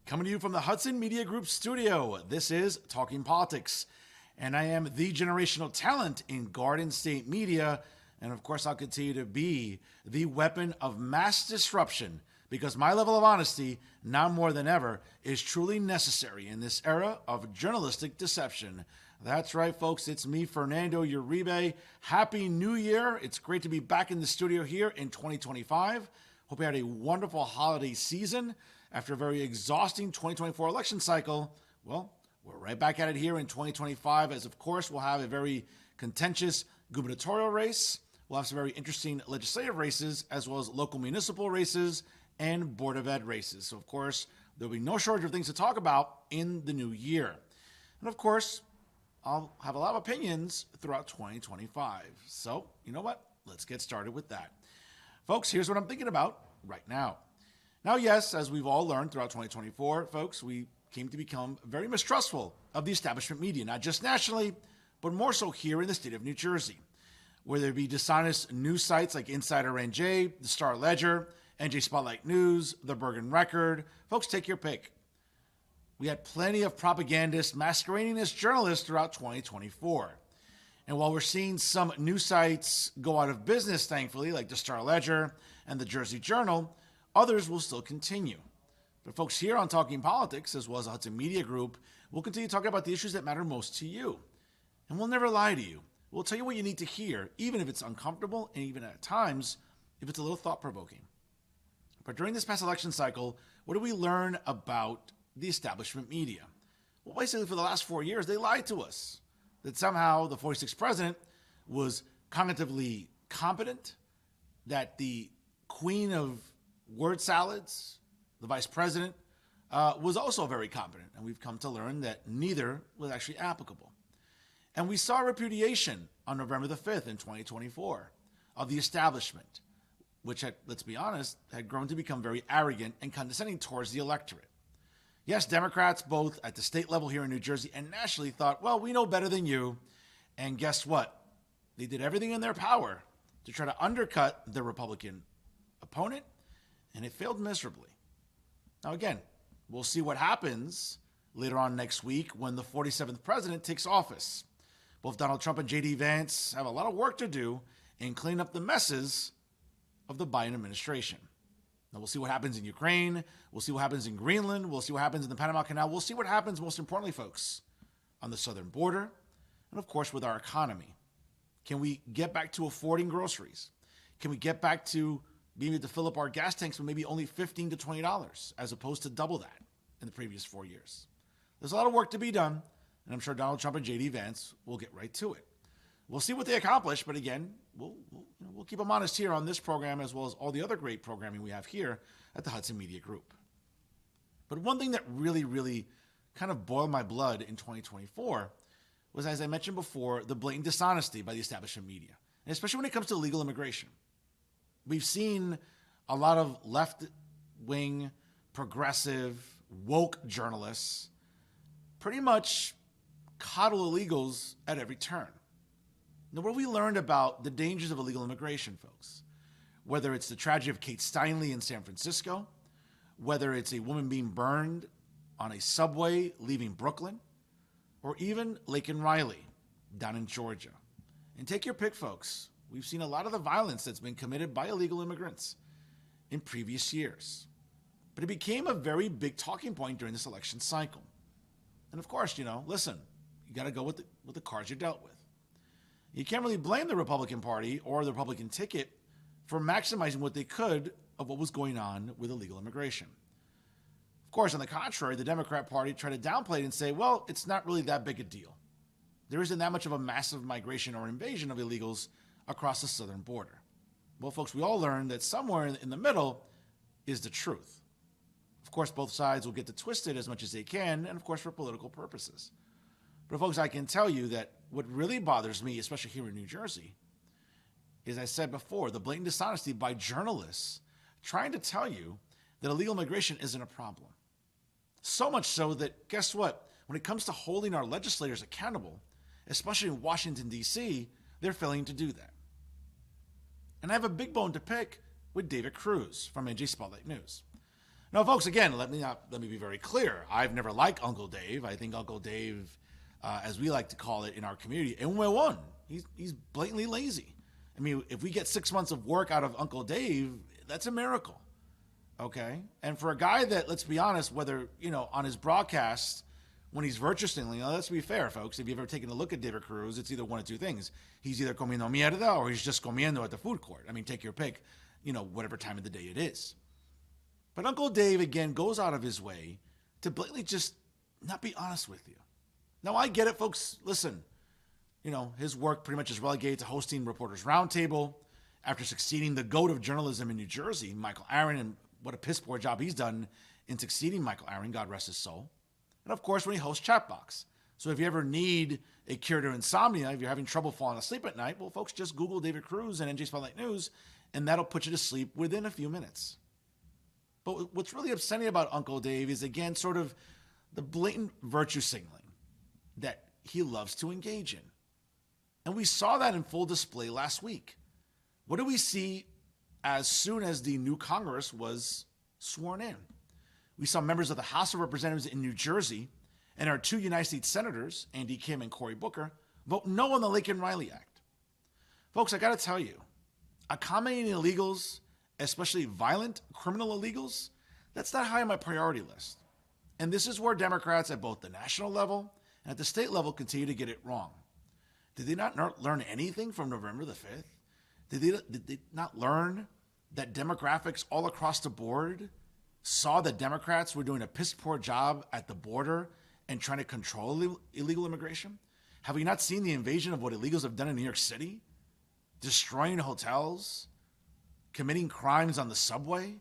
Coming to you from the Hudson Media Group studio, this is Talking Politics, and I am the generational talent in Garden State media, and of course I'll continue to be the weapon of mass disruption because my level of honesty, now more than ever, is truly necessary in this era of journalistic deception. That's right, folks, it's me, Fernando Uribe. Happy New Year. It's great to be back in the studio here in 2025. Hope you had a wonderful holiday season. After a very exhausting 2024 election cycle, well, we're right back at it here in 2025, as of course we'll have a very contentious gubernatorial race. We'll have some very interesting legislative races, as well as local municipal races and Board of Ed races. So, of course, there'll be no shortage of things to talk about in the new year. And, of course, I'll have a lot of opinions throughout 2025. So, you know what? Let's get started with that. Folks, here's what I'm thinking about right now. Now, yes, as we've all learned throughout 2024, folks, we came to become very mistrustful of the establishment media, not just nationally, but more so here in the state of New Jersey, where there be dishonest news sites like Insider NJ, the Star Ledger, NJ Spotlight News, the Bergen Record. Folks, take your pick. We had plenty of propagandists masquerading as journalists throughout 2024. And while we're seeing some news sites go out of business, thankfully, like the Star Ledger and the Jersey Journal, others will still continue. But folks, here on Talking Politics, as well as the Hudson Media Group, we'll continue talking about the issues that matter most to you. And we'll never lie to you. We'll tell you what you need to hear, even if it's uncomfortable and even at times, if it's a little thought-provoking. But during this past election cycle, what did we learn about the establishment media? Well, basically for the last 4 years, they lied to us that somehow the 46th president was cognitively competent, that the queen of word salads, the vice president, was also very competent. And we've come to learn that neither was actually applicable. And we saw repudiation on November the 5th in 2024 of the establishment, which had, let's be honest, had grown to become very arrogant and condescending towards the electorate. Yes, Democrats, both at the state level here in New Jersey and nationally, thought, well, we know better than you. And guess what? They did everything in their power to try to undercut the Republican opponent, and it failed miserably. Now, again, we'll see what happens later on next week when the 47th president takes office. Both Donald Trump and J.D. Vance have a lot of work to do in cleaning up the messes of the Biden administration. Now, we'll see what happens in Ukraine. We'll see what happens in Greenland. We'll see what happens in the Panama Canal. We'll see what happens, most importantly, folks, on the southern border and, of course, with our economy. Can we get back to affording groceries? Can we get back to being able to fill up our gas tanks with maybe only $15 to $20 as opposed to double that in the previous 4 years? There's a lot of work to be done, and I'm sure Donald Trump and J.D. Vance will get right to it. We'll see what they accomplish, but again, we'll keep them honest here on this program as well as all the other great programming we have here at the Hudson Media Group. But one thing that really kind of boiled my blood in 2024 was, as I mentioned before, the blatant dishonesty by the establishment media, and especially when it comes to illegal immigration. We've seen a lot of left-wing, progressive, woke journalists pretty much coddle illegals at every turn. Now, what have we learned about the dangers of illegal immigration, folks? Whether it's the tragedy of Kate Steinle in San Francisco, whether it's a woman being burned on a subway leaving Brooklyn, or even Laken Riley down in Georgia. And take your pick, folks. We've seen a lot of the violence that's been committed by illegal immigrants in previous years. But it became a very big talking point during this election cycle. And of course, listen, you got to go with the cards you're dealt with. You can't really blame the Republican Party or the Republican ticket for maximizing what they could of what was going on with illegal immigration. Of course, on the contrary, the Democrat Party tried to downplay it and say, well, it's not really that big a deal. There isn't that much of a massive migration or invasion of illegals across the southern border. Well, folks, we all learned that somewhere in the middle is the truth. Of course, both sides will get to twist it as much as they can, and of course, for political purposes. But folks, I can tell you that what really bothers me, especially here in New Jersey, is, I said before, the blatant dishonesty by journalists trying to tell you that illegal immigration isn't a problem. So much so that, guess what? When it comes to holding our legislators accountable, especially in Washington, D.C., they're failing to do that. And I have a big bone to pick with David Cruz from NJ Spotlight News. Now, folks, again, let me be very clear. I've never liked Uncle Dave. I think Uncle Dave, as we like to call it in our community, he's blatantly lazy. I mean, if we get 6 months of work out of Uncle Dave, that's a miracle. Okay? And for a guy that, let's be honest, whether, on his broadcast, when he's virtue signaling, let's be fair, folks. If you've ever taken a look at David Cruz, it's either one of two things. He's either comiendo mierda or he's just comiendo at the food court. I mean, take your pick, whatever time of the day it is. But Uncle Dave, again, goes out of his way to blatantly just not be honest with you. Now, I get it, folks. Listen, his work pretty much is relegated to hosting Reporters Roundtable after succeeding the GOAT of journalism in New Jersey, Michael Aaron, and what a piss poor job he's done in succeeding Michael Aaron, God rest his soul. And of course, when he hosts Chatbox. So if you ever need a cure to insomnia, if you're having trouble falling asleep at night, well, folks, just Google David Cruz and NJ Spotlight News, and that'll put you to sleep within a few minutes. But what's really upsetting about Uncle Dave is, again, sort of the blatant virtue signaling that he loves to engage in. And we saw that in full display last week. What did we see as soon as the new Congress was sworn in? We saw members of the House of Representatives in New Jersey and our two United States senators, Andy Kim and Cory Booker, vote no on the Laken Riley Act. Folks, I got to tell you, accommodating illegals, especially violent criminal illegals, that's not high on my priority list. And this is where Democrats at both the national level and at the state level continue to get it wrong. Did they not learn anything from November the 5th? Did they not learn that demographics all across the board saw that Democrats were doing a piss poor job at the border and trying to control illegal immigration? Have we not seen the invasion of what illegals have done in New York City? Destroying hotels, committing crimes on the subway,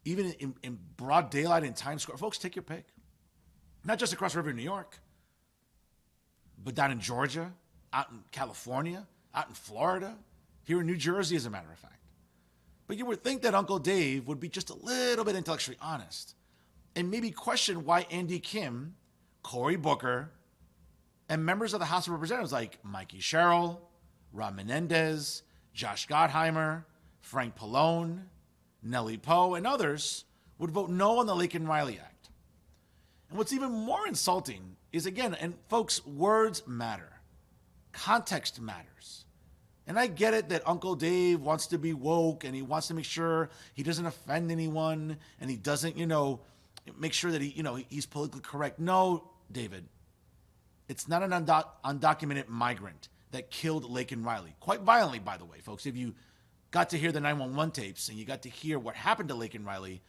even in broad daylight in Times Square. Folks, take your pick. Not just across the river in New York, but down in Georgia, out in California, out in Florida, here in New Jersey, as a matter of fact. But you would think that Uncle Dave would be just a little bit intellectually honest and maybe question why Andy Kim, Cory Booker, and members of the House of Representatives like Mikey Sherrill, Ron Menendez, Josh Gottheimer, Frank Pallone, Nellie Poe, and others would vote no on the Laken Riley Act. And what's even more insulting is, again, and folks, words matter. Context matters. And I get it that Uncle Dave wants to be woke and he wants to make sure he doesn't offend anyone and he doesn't, make sure that he's politically correct. No, David, it's not an undocumented migrant that killed Laken Riley. Quite violently, by the way, folks. If you got to hear the 911 tapes and you got to hear what happened to Laken Riley,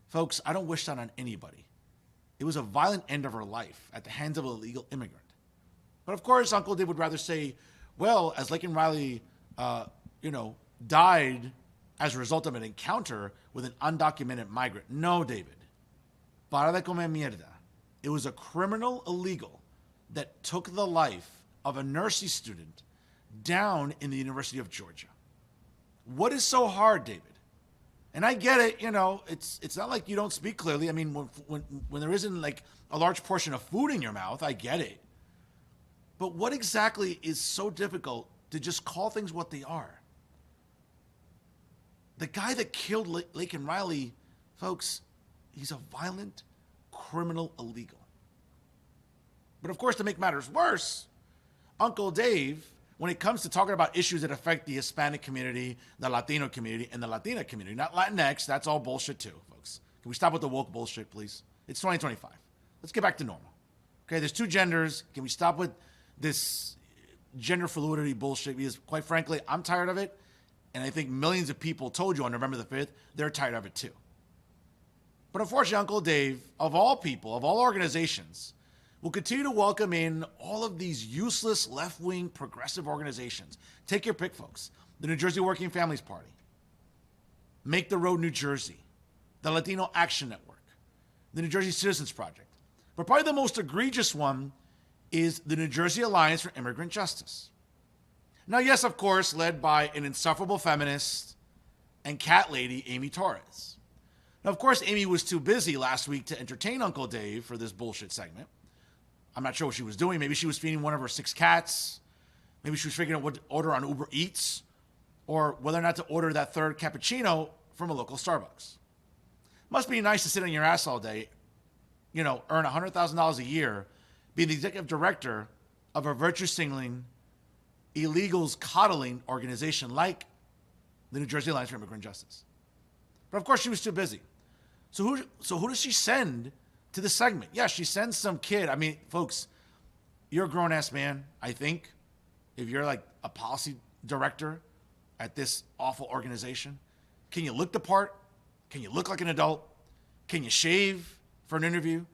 folks, I don't wish that on anybody. It was a violent end of her life at the hands of an illegal immigrant. But of course, Uncle Dave would rather say, well, as Laken Riley, died as a result of an encounter with an undocumented migrant. No, David. Para de comer mierda. It was a criminal illegal that took the life of a nursing student down in the University of Georgia. What is so hard, David? And I get it, it's not like you don't speak clearly. I mean, when there isn't like a large portion of food in your mouth, I get it. But what exactly is so difficult to just call things what they are? The guy that killed Laken Riley, folks, he's a violent criminal illegal. But of course, to make matters worse, Uncle Dave, when it comes to talking about issues that affect the Hispanic community, the Latino community, and the Latina community, not Latinx, that's all bullshit too, folks. Can we stop with the woke bullshit, please? It's 2025. Let's get back to normal. Okay, there's two genders. Can we stop with this gender fluidity bullshit? Because quite frankly, I'm tired of it. And I think millions of people told you on November the 5th, they're tired of it too. But unfortunately, Uncle Dave, of all people, of all organizations, will continue to welcome in all of these useless left-wing progressive organizations. Take your pick, folks. The New Jersey Working Families Party, Make the Road New Jersey, the Latino Action Network, the New Jersey Citizens Project. But probably the most egregious one is the New Jersey Alliance for Immigrant Justice. Now, yes, of course, led by an insufferable feminist and cat lady, Amy Torres. Now, of course, Amy was too busy last week to entertain Uncle Dave for this bullshit segment. I'm not sure what she was doing. Maybe she was feeding one of her 6 cats. Maybe she was figuring out what to order on Uber Eats, or whether or not to order that third cappuccino from a local Starbucks. Must be nice to sit on your ass all day, earn $100,000 a year, be the executive director of a virtue signaling, illegals coddling organization like the New Jersey Alliance for Immigrant Justice. But of course, she was too busy. So who does she send to the segment? Yeah, she sends some kid. I mean, folks, you're a grown-ass man, I think, if you're like a policy director at this awful organization. Can you look the part? Can you look like an adult? Can you shave for an interview?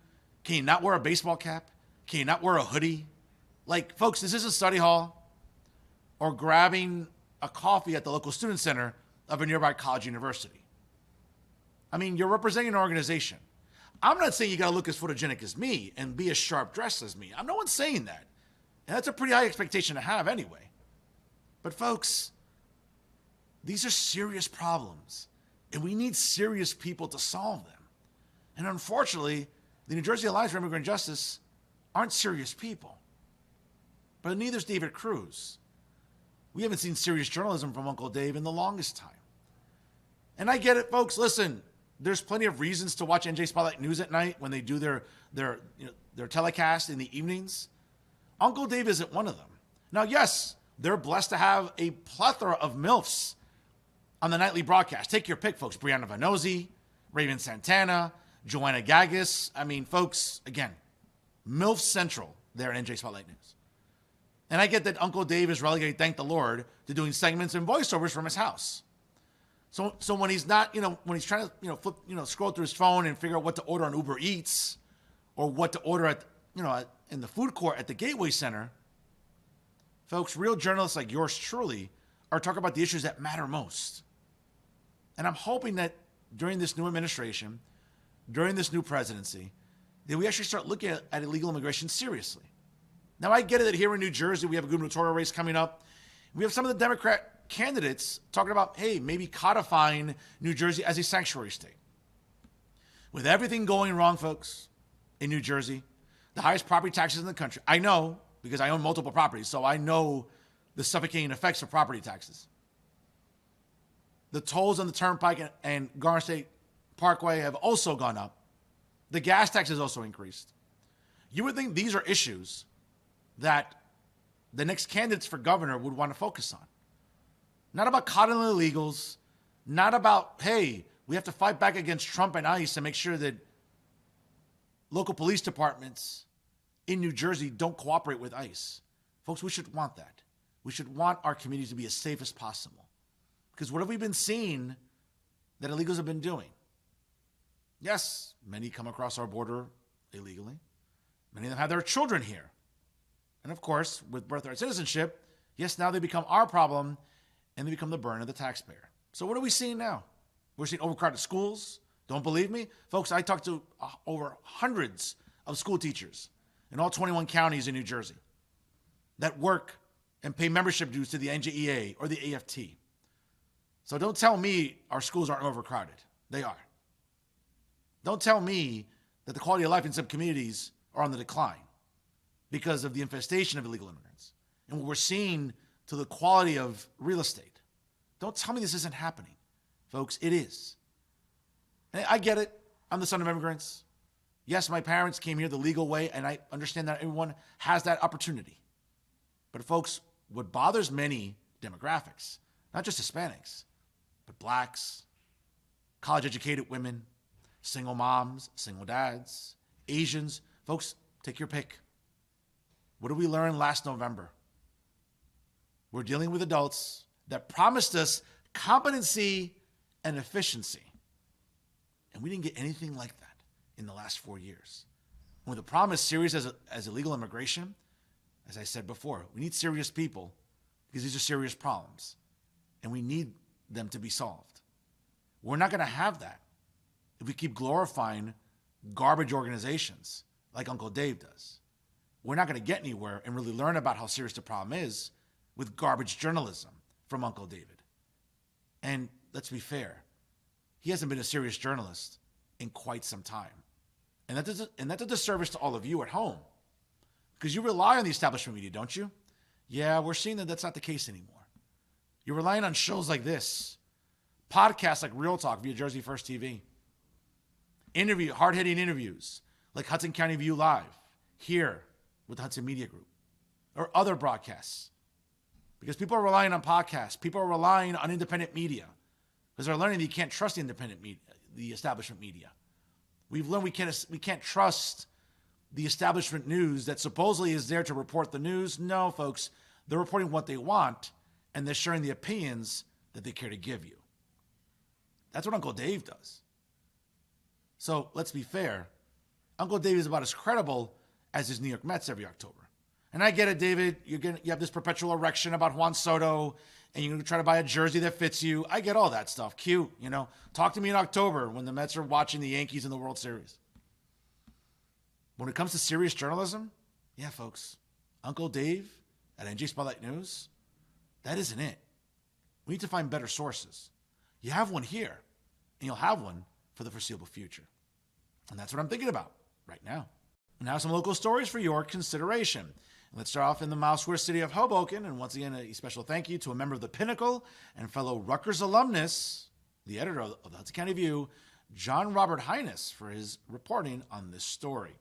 Can you not wear a baseball cap? Can you not wear a hoodie? Like, folks, this isn't study hall or grabbing a coffee at the local student center of a nearby college university. I mean, you're representing an organization. I'm not saying you got to look as photogenic as me and be as sharp dressed as me. I'm no one's saying that. And that's a pretty high expectation to have anyway. But folks, these are serious problems, and we need serious people to solve them. And unfortunately, the New Jersey Alliance for Immigrant Justice aren't serious people. But neither is David Cruz. We haven't seen serious journalism from Uncle Dave in the longest time. And I get it, folks. Listen, there's plenty of reasons to watch NJ Spotlight News at night when they do their telecast in the evenings. Uncle Dave isn't one of them. Now, yes, they're blessed to have a plethora of MILFs on the nightly broadcast. Take your pick, folks. Brianna Vannozzi, Raven Santana, Joanna Gagas. I mean, folks, again, MILF Central there at NJ Spotlight News. And I get that Uncle Dave is relegated, thank the Lord, to doing segments and voiceovers from his house. So when he's not, when he's trying to, flip, scroll through his phone and figure out what to order on Uber Eats or what to order at, in the food court at the Gateway Center, folks, real journalists like yours truly are talking about the issues that matter most. And I'm hoping that during this new administration, during this new presidency, that we actually start looking at illegal immigration seriously. Now, I get it that here in New Jersey, we have a gubernatorial race coming up. We have some of the Democrat candidates talking about, hey, maybe codifying New Jersey as a sanctuary state. With everything going wrong, folks, in New Jersey, the highest property taxes in the country. I know, because I own multiple properties, so I know the suffocating effects of property taxes. The tolls on the Turnpike and Garden State Parkway have also gone up. The gas tax has also increased. You would think these are issues that the next candidates for governor would want to focus on. Not about coddling illegals, not about, hey, we have to fight back against Trump and ICE and make sure that local police departments in New Jersey don't cooperate with ICE. Folks, we should want that. We should want our communities to be as safe as possible. Because what have we been seeing that illegals have been doing? Yes, many come across our border illegally. Many of them have their children here. And of course, with birthright citizenship, yes, now they become our problem and they become the burden of the taxpayer. So what are we seeing now? We're seeing overcrowded schools. Don't believe me? Folks, I talked to over hundreds of school teachers in all 21 counties in New Jersey that work and pay membership dues to the NJEA or the AFT. So don't tell me our schools aren't overcrowded. They are. Don't tell me that the quality of life in some communities are on the decline because of the infestation of illegal immigrants and what we're seeing to the quality of real estate. Don't tell me this isn't happening. Folks, it is. And I get it. I'm the son of immigrants. Yes, my parents came here the legal way, and I understand that everyone has that opportunity. But folks, what bothers many demographics, not just Hispanics, but blacks, college-educated women, single moms, single dads, Asians, folks, take your pick. What did we learn last November? We're dealing with adults that promised us competency and efficiency. And we didn't get anything like that in the last 4 years. When the problem is serious as illegal immigration, as I said before, we need serious people because these are serious problems. And we need them to be solved. We're not going to have that if we keep glorifying garbage organizations like Uncle Dave does. We're not going to get anywhere and really learn about how serious the problem is with garbage journalism from Uncle David. And let's be fair, he hasn't been a serious journalist in quite some time. And that's a disservice to all of you at home because you rely on the establishment media, don't you? Yeah, we're seeing that that's not the case anymore. You're relying on shows like this, podcasts like Real Talk via Jersey First TV. hard-hitting interviews like Hudson County View Live here with the Hudson Media Group or other broadcasts. Because people are relying on podcasts. People are relying on independent media because they're learning that you can't trust the independent media, the establishment media. We've learned we can't trust the establishment news that supposedly is there to report the news. No, folks, they're reporting what they want, and they're sharing the opinions that they care to give you. That's what Uncle Dave does. So let's be fair. Uncle Dave is about as credible as his New York Mets every October. And I get it, David. You have this perpetual erection about Juan Soto, and you're going to try to buy a jersey that fits you. I get all that stuff. Cute, Talk to me in October when the Mets are watching the Yankees in the World Series. When it comes to serious journalism, yeah, folks, Uncle Dave at NJ Spotlight News, that isn't it. We need to find better sources. You have one here, and you'll have one for the foreseeable future. And that's what I'm thinking about right now. Now some local stories for your consideration. Let's start off in the Mile Square city of Hoboken. And once again, a special thank you to a member of the Pinnacle and fellow Rutgers alumnus, the editor of the Hudson County View, John Robert Hines, for his reporting on this story.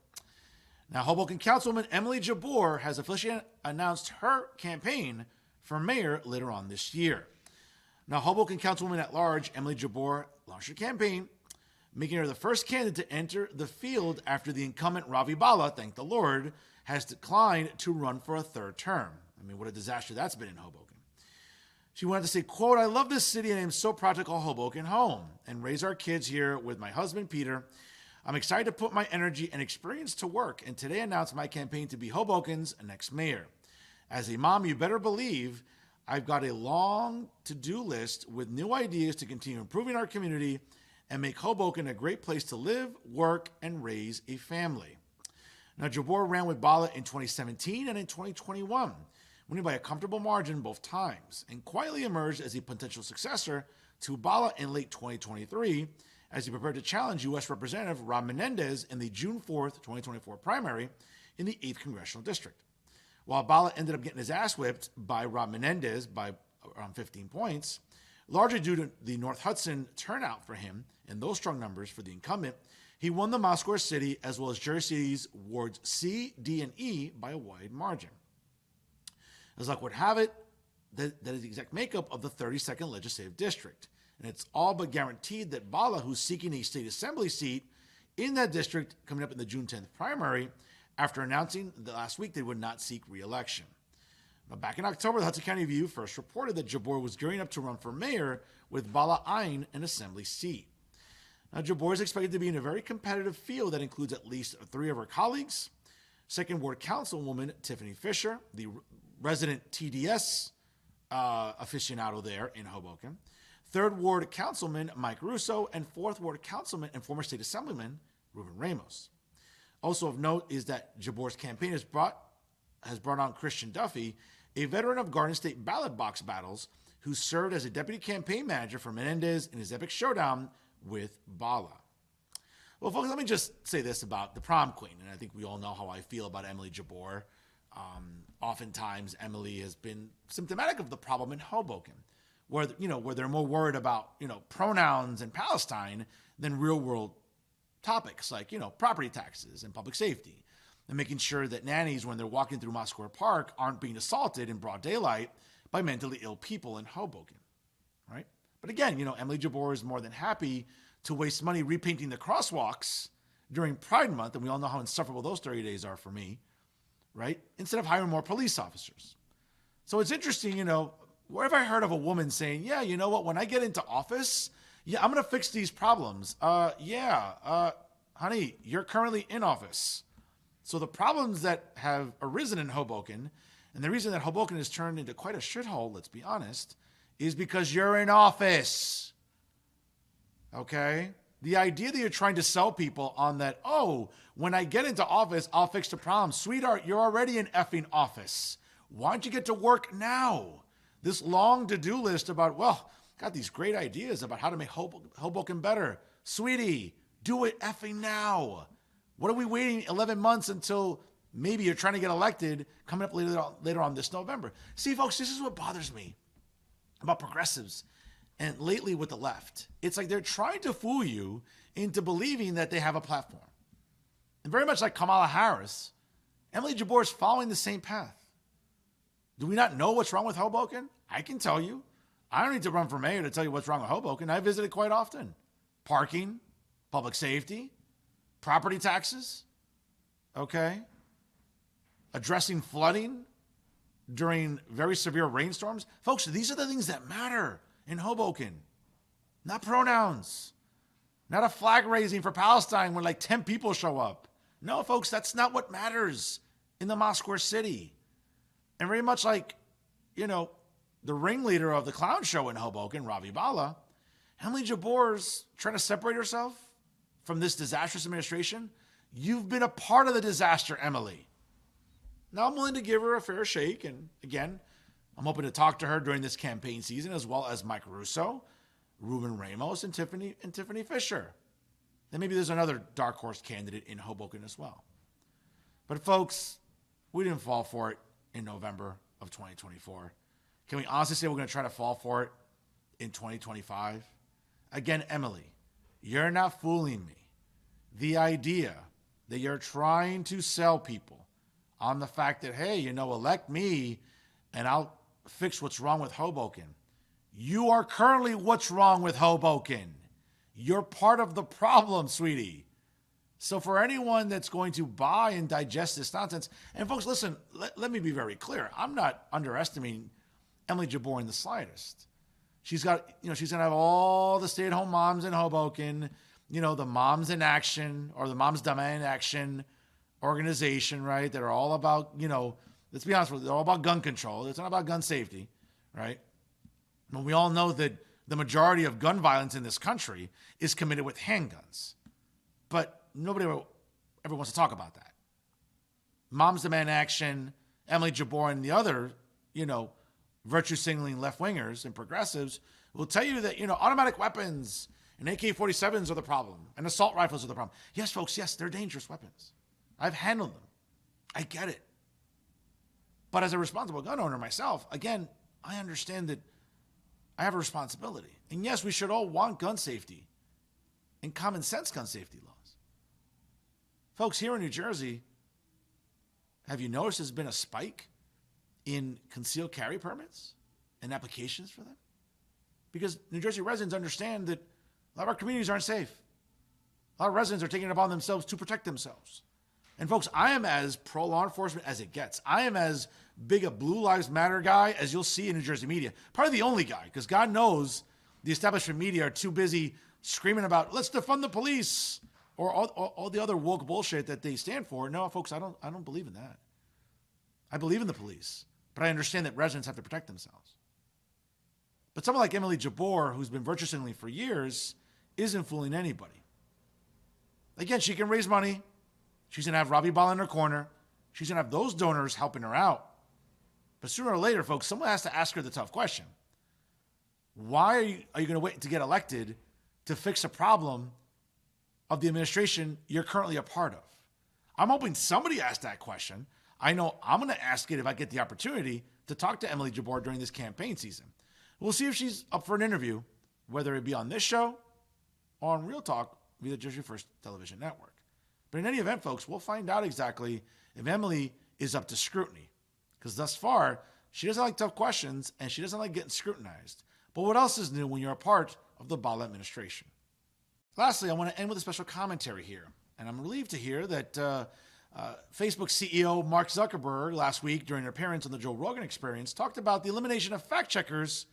Now, Hoboken Councilwoman Emily Jabbour has officially announced her campaign for mayor later on this year. Now, Hoboken Councilwoman at Large Emily Jabbour launched her campaign, making her the first candidate to enter the field after the incumbent Ravi Bala, thank the Lord, has declined to run for a third term. I mean, what a disaster that's been in Hoboken. She wanted to say, quote, "I love this city and I'm so proud to call Hoboken home and raise our kids here with my husband, Peter. I'm excited to put my energy and experience to work and today announce my campaign to be Hoboken's next mayor. As a mom, you better believe I've got a long to-do list with new ideas to continue improving our community and make Hoboken a great place to live, work, and raise a family." Now, Jabbour ran with Bala in 2017 and in 2021, winning by a comfortable margin both times, and quietly emerged as a potential successor to Bala in late 2023 as he prepared to challenge U.S. Representative Rob Menendez in the June 4th, 2024 primary in the 8th Congressional District. While Bala ended up getting his ass whipped by Rob Menendez by around 15 points, largely due to the North Hudson turnout for him and those strong numbers for the incumbent, he won the Mile Square City as well as Jersey City's wards C, D, and E by a wide margin. As luck would have it, that is the exact makeup of the 32nd Legislative District. And it's all but guaranteed that Bala, who's seeking a state assembly seat in that district coming up in the June 10th primary, after announcing last week they would not seek re-election. Now, back in October, the Hudson County View first reported that Jabbour was gearing up to run for mayor with Bala eyeing an assembly seat. Now, Jabbour is expected to be in a very competitive field that includes at least 3 of her colleagues, Second Ward Councilwoman Tiffany Fisher, the resident TDS aficionado there in Hoboken, Third Ward Councilman Mike Russo, and Fourth Ward Councilman and former State Assemblyman Ruben Ramos. Also of note is that Jabbour's campaign has brought on Christian Duffy, a veteran of Garden State ballot box battles, who served as a deputy campaign manager for Menendez in his epic showdown with Bala. Well, folks, let me just say this about the prom queen, and I think we all know how I feel about Emily Jabbour. Oftentimes, Emily has been symptomatic of the problem in Hoboken, where they're more worried about pronouns and Palestine than real world topics like property taxes and public safety, and making sure that nannies, when they're walking through Mile Square Park, aren't being assaulted in broad daylight by mentally ill people in Hoboken, right? But again, Emily Jabbour is more than happy to waste money repainting the crosswalks during Pride Month, and we all know how insufferable those 30 days are for me, right? Instead of hiring more police officers. So it's interesting, where have I heard of a woman saying, yeah, you know what, when I get into office, yeah, I'm going to fix these problems. Honey, you're currently in office. So the problems that have arisen in Hoboken, and the reason that Hoboken has turned into quite a shithole, let's be honest, is because you're in office. Okay? The idea that you're trying to sell people on that, when I get into office, I'll fix the problem. Sweetheart, you're already in effing office. Why don't you get to work now? This long to-do list about, got these great ideas about how to make Hoboken better. Sweetie, do it effing now. What are we waiting 11 months until maybe you're trying to get elected coming up later on this November? See, folks, this is what bothers me about progressives. and lately with the left. It's like they're trying to fool you into believing that they have a platform. And very much like Kamala Harris, Emily Jabor is following the same path. Do we not know what's wrong with Hoboken? I can tell you. I don't need to run for mayor to tell you what's wrong with Hoboken. I visit it quite often. Parking, public safety, property taxes, okay? Addressing flooding during very severe rainstorms. Folks, these are the things that matter in Hoboken. Not pronouns. Not a flag raising for Palestine when like 10 people show up. No, folks, that's not what matters in the Mosque Square City. And very much like, the ringleader of the clown show in Hoboken, Ravi Bala, Emily Jabor's trying to separate herself from this disastrous administration. You've been a part of the disaster, Emily. Now I'm willing to give her a fair shake. And again, I'm hoping to talk to her during this campaign season, as well as Mike Russo, Ruben Ramos, and Tiffany Fisher. And maybe there's another dark horse candidate in Hoboken as well. But folks, we didn't fall for it in November of 2024. Can we honestly say we're going to try to fall for it in 2025? Again, Emily, you're not fooling me. The idea that you're trying to sell people on the fact that, hey, elect me and I'll fix what's wrong with Hoboken. You are currently what's wrong with Hoboken. You're part of the problem, sweetie. So for anyone that's going to buy and digest this nonsense, and folks, listen, let me be very clear. I'm not underestimating Emily Jabor in the slightest. She's going to have all the stay-at-home moms in Hoboken, the Moms in Action or the Moms Demand Action organization, right? That are all about, let's be honest with you, they're all about gun control. It's not about gun safety, right? But we all know that the majority of gun violence in this country is committed with handguns. But nobody ever wants to talk about that. Moms Demand Action, Emily Jabor, and the other, virtue signaling left-wingers and progressives will tell you that, automatic weapons and AK-47s are the problem and assault rifles are the problem. Yes, folks, yes, they're dangerous weapons. I've handled them. I get it. But as a responsible gun owner myself, again, I understand that I have a responsibility. And yes, we should all want gun safety and common sense gun safety laws. Folks, here in New Jersey, have you noticed there's been a spike in concealed carry permits and applications for them? Because New Jersey residents understand that a lot of our communities aren't safe. A lot of residents are taking it upon themselves to protect themselves. And folks, I am as pro-law enforcement as it gets. I am as big a Blue Lives Matter guy as you'll see in New Jersey media. Probably the only guy, because God knows the establishment media are too busy screaming about, let's defund the police, or all the other woke bullshit that they stand for. No, folks, I don't believe in that. I believe in the police, but I understand that residents have to protect themselves. But someone like Emily Jabor, who's been virtue signaling for years, isn't fooling anybody. Again, she can raise money. She's going to have Ravi Bala in her corner. She's going to have those donors helping her out. But sooner or later, folks, someone has to ask her the tough question. Why are you going to wait to get elected to fix a problem of the administration you're currently a part of? I'm hoping somebody asked that question. I know I'm going to ask it if I get the opportunity to talk to Emily Jabor during this campaign season. We'll see if she's up for an interview, whether it be on this show or on Real Talk via the Jersey First Television Network. But in any event, folks, we'll find out exactly if Emily is up to scrutiny. Because thus far, she doesn't like tough questions and she doesn't like getting scrutinized. But what else is new when you're a part of the Bala administration? Lastly, I want to end with a special commentary here. And I'm relieved to hear that Facebook CEO Mark Zuckerberg last week during an appearance on the Joe Rogan Experience talked about the elimination of fact checkers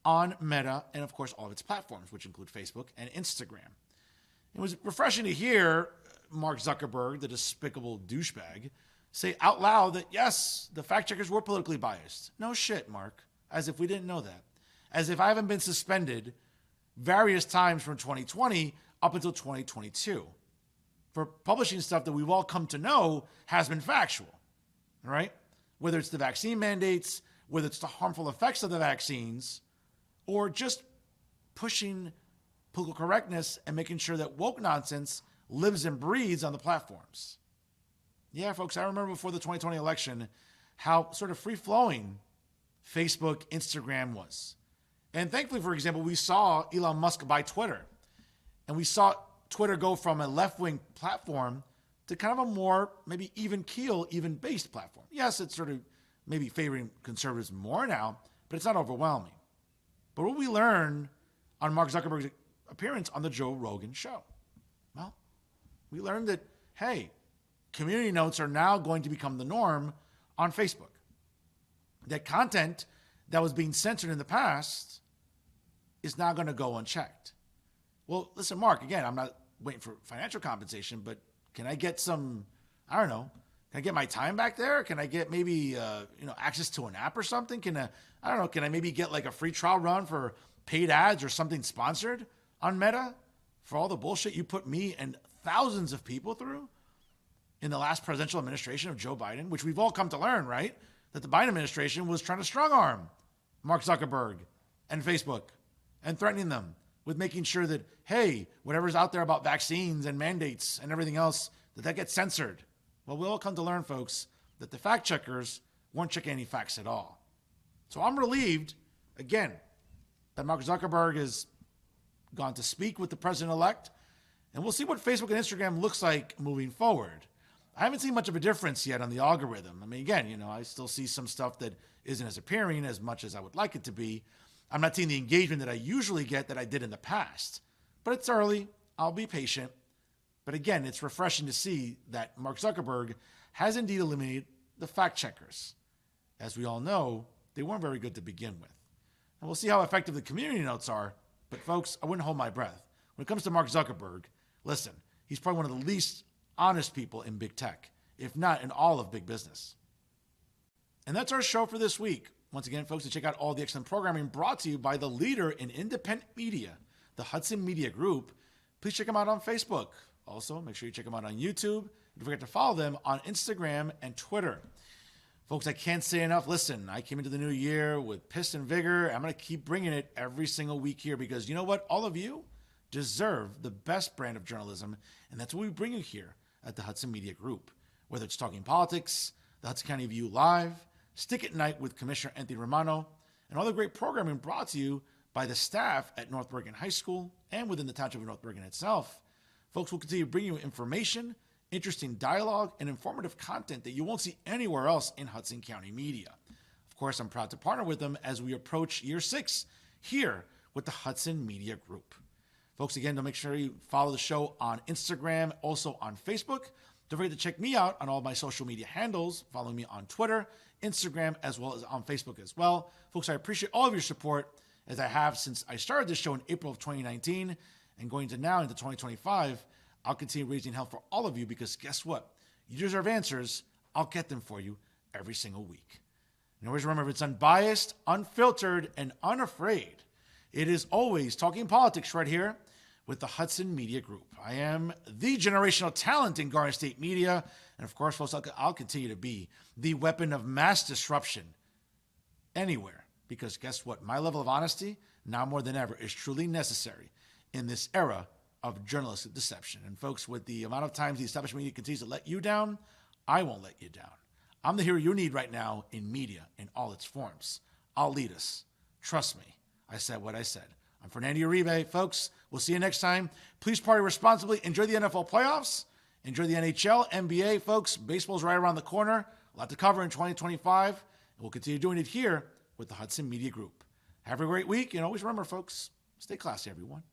on Meta and, of course, all of its platforms, which include Facebook and Instagram. It was refreshing to hear Mark Zuckerberg, the despicable douchebag, say out loud that, yes, the fact checkers were politically biased. No shit, Mark. As if we didn't know that. As if I haven't been suspended various times from 2020 up until 2022 for publishing stuff that we've all come to know has been factual, right? Whether it's the vaccine mandates, whether it's the harmful effects of the vaccines, or just pushing political correctness and making sure that woke nonsense lives and breathes on the platforms. Yeah, folks, I remember before the 2020 election how sort of free-flowing Facebook, Instagram was. And thankfully, for example, we saw Elon Musk buy Twitter. And we saw Twitter go from a left-wing platform to kind of a more maybe even keel, even based platform. Yes, it's sort of maybe favoring conservatives more now, but it's not overwhelming. But what we learned on Mark Zuckerberg's appearance on the Joe Rogan show? Well, we learned that, hey, community notes are now going to become the norm on Facebook. That content that was being censored in the past is now going to go unchecked. Well, listen, Mark, again, I'm not waiting for financial compensation, but can I get some, I don't know, can I get my time back there? Can I get maybe, access to an app or something? Can I maybe get like a free trial run for paid ads or something sponsored on Meta for all the bullshit you put me and thousands of people through in the last presidential administration of Joe Biden, which we've all come to learn, right? That the Biden administration was trying to strong arm Mark Zuckerberg and Facebook and threatening them with making sure that, hey, whatever's out there about vaccines and mandates and everything else, that gets censored. Well, we all come to learn, folks, that the fact checkers weren't checking any facts at all. So I'm relieved, again, that Mark Zuckerberg has gone to speak with the president-elect, and we'll see what Facebook and Instagram looks like moving forward. I haven't seen much of a difference yet on the algorithm. I mean, again, I still see some stuff that isn't as appearing as much as I would like it to be. I'm not seeing the engagement that I usually get that I did in the past. But it's early. I'll be patient. But again, it's refreshing to see that Mark Zuckerberg has indeed eliminated the fact checkers. As we all know, they weren't very good to begin with. And we'll see how effective the community notes are. But folks, I wouldn't hold my breath. When it comes to Mark Zuckerberg, listen, he's probably one of the least honest people in big tech, if not in all of big business. And that's our show for this week. Once again, folks, to check out all the excellent programming brought to you by the leader in independent media, the Hudson Media Group, please check them out on Facebook. Also, make sure you check them out on YouTube. Don't forget to follow them on Instagram and Twitter. Folks, I can't say enough. Listen, I came into the new year with piss and vigor. I'm going to keep bringing it every single week here because you know what? All of you deserve the best brand of journalism, and that's what we bring you here at the Hudson Media Group. Whether it's Talking Politics, the Hudson County View Live, Stick at Night with Commissioner Anthony Romano, and all the great programming brought to you by the staff at North Bergen High School and within the Township of North Bergen itself. Folks, will continue to bring you information, interesting dialogue, and informative content that you won't see anywhere else in Hudson County media. Of course, I'm proud to partner with them as we approach year 6 here with the Hudson Media Group. Folks, again, make sure you follow the show on Instagram, also on Facebook. Don't forget to check me out on all my social media handles. Follow me on Twitter, Instagram, as well as on Facebook as well. Folks, I appreciate all of your support as I have since I started this show in April of 2019 and going to now into 2025. I'll continue raising hell for all of you because guess what? You deserve answers. I'll get them for you every single week. And always remember, it's unbiased, unfiltered, and unafraid. It is always Talking Politics right here with the Hudson Media Group. I am the generational talent in Garden State media. And of course, folks, I'll continue to be the weapon of mass disruption anywhere. Because guess what? My level of honesty, now more than ever, is truly necessary in this era of journalistic deception. And folks, with the amount of times the establishment media continues to let you down, I won't let you down. I'm the hero you need right now in media in all its forms. I'll lead us. Trust me. I said what I said. I'm Fernando Uribe. Folks, we'll see you next time. Please party responsibly. Enjoy the NFL playoffs. Enjoy the NHL, NBA. Folks, baseball's right around the corner. A lot to cover in 2025. And we'll continue doing it here with the Hudson Media Group. Have a great week. And always remember, folks, stay classy, everyone.